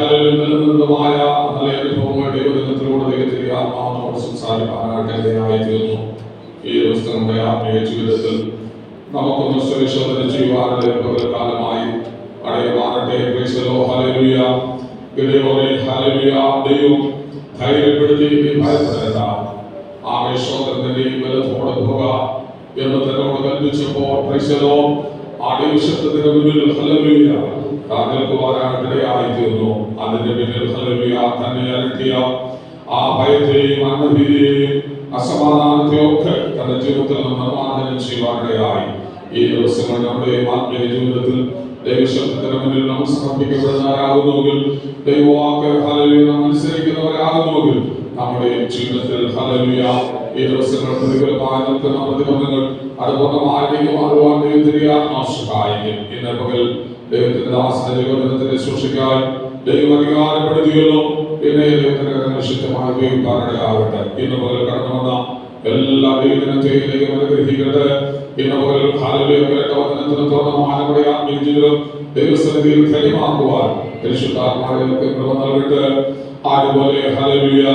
നിലനിന്നതുമായ അനുഭവങ്ങൾ ദൈവത്തിലൂടെ ദൈവത്തിന്റെ ആത്മാവിനോട് സംസാരിക്കാനായിട്ട് ഇടയായിത്തീർന്നു. ഈ ദിവസം നമ്മുടെ ആത്മീയ ജീവിതത്തിൽ നമുക്കൊന്ന് സ്വയശോധന ചെയ്യുവാനുള്ള കാലമായി അടയമാറട്ടെ. ഹല്ലേലൂയ. ദൈവം ധൈര്യപ്പെടുത്തി ഭയപ്പെടേണ്ട, ആവേശോദരന്റെ ബലത്തോടെ പോക എന്ന് തന്നോട് കൽപ്പിച്ചപ്പോൾ ആ ദൈവശബ്ദത്തിന് മുന്നിൽ ഹല്ലേലൂയ കേൾക്കുവാനായിട്ടിടയായി തീർന്നു. അതിന്റെ പിന്നിൽ ഹല്ലേലൂയ തന്നെ അലട്ടിയ ആ ഭയത്തെയും അന്നഭീതിയെയും അസമാധാനത്തെയും ഒക്കെ തന്റെ ജീവിതത്തിൽ നിന്ന് നിർമ്മാർജ്ജനം ചെയ്യുവാനിടയായി. ഈ ദിവസങ്ങൾ നമ്മുടെ ആത്മീയ ജീവിതത്തിൽ ദൈവശബ്ദത്തിന് മുന്നിൽ നമ്മൾ സമർപ്പിക്കപ്പെടുന്നവരാകുന്നുവെങ്കിൽ, ദൈവവാക്ക് ഹല്ലേലൂയ നാം അനുസരിക്കുന്നവരാകുന്നുവെങ്കിൽ, നമ്മുടെ ജീവിതത്തിൽ ഹല്ലേലൂയ ഈ ദിവസങ്ങൾ പ്രതികൂലമായി നിൽക്കുന്ന പ്രതിബന്ധങ്ങൾ അത് പൂർണ്ണമായിരിക്കും മാറുവാൻ ദൈവത്തിന്റെ ആത്മാവ് സഹായിക്കും. ഇന്ന് പകൽ ദൈവത്തിന്റെ ദാസന്റെ ദൈവദിനത്തിന്റെ സൂക്ഷിക്കാൻ ദൈവം അധികാരപ്പെടുത്തിയല്ലോ. പിന്നെ ദൈവത്തിന്റെ നിശ്ചിതമായി ഉപയോഗിക്കാനിടയാകട്ടെ. ഇന്ന് പകൽ കടന്നു വന്ന എല്ലാ ദൈവദിനത്തെയും ദൈവം അനുഗ്രഹിക്കട്ടെ. ഇന്ന് പകൽ ഹല്ലേലൂയ കേട്ട വചനത്തിന് തുറന്നമായ നമ്മുടെ ആത്മീയ ജീവിതം ദൈവസന്നിധിയിൽ ധന്യമാക്കുവാൻ പരിശുദ്ധാത്മാവിലേക്ക് കൃപ നൽകട്ടെ. അതുപോലെ ഹല്ലേലൂയ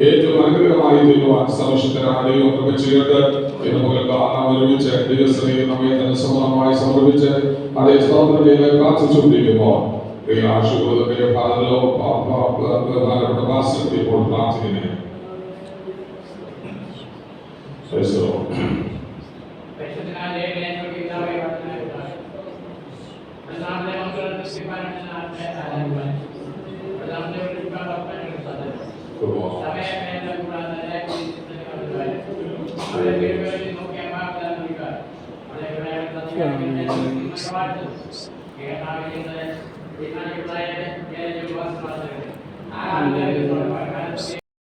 ഏറ്റവും അനുഗ്രഹമായി തീരുവാൻ സമർപ്പിച്ചവരാണ് ദൈവം കൃപ ചെയ്യട്ടെ. ഇന്ന് പകൽ നാം ഒരുമിച്ച് ദൈവസന്നിധിയിൽ നമ്മെ തന്നെ സമൂഹമായി സമർപ്പിച്ച് അതേ സ്തോത്രത്തിലേക്ക് പ്രാർത്ഥിച്ചുകൊണ്ടിരിക്കുമ്പോൾ ഇപ്പോൾ പ്രാർത്ഥിക്കുന്നത്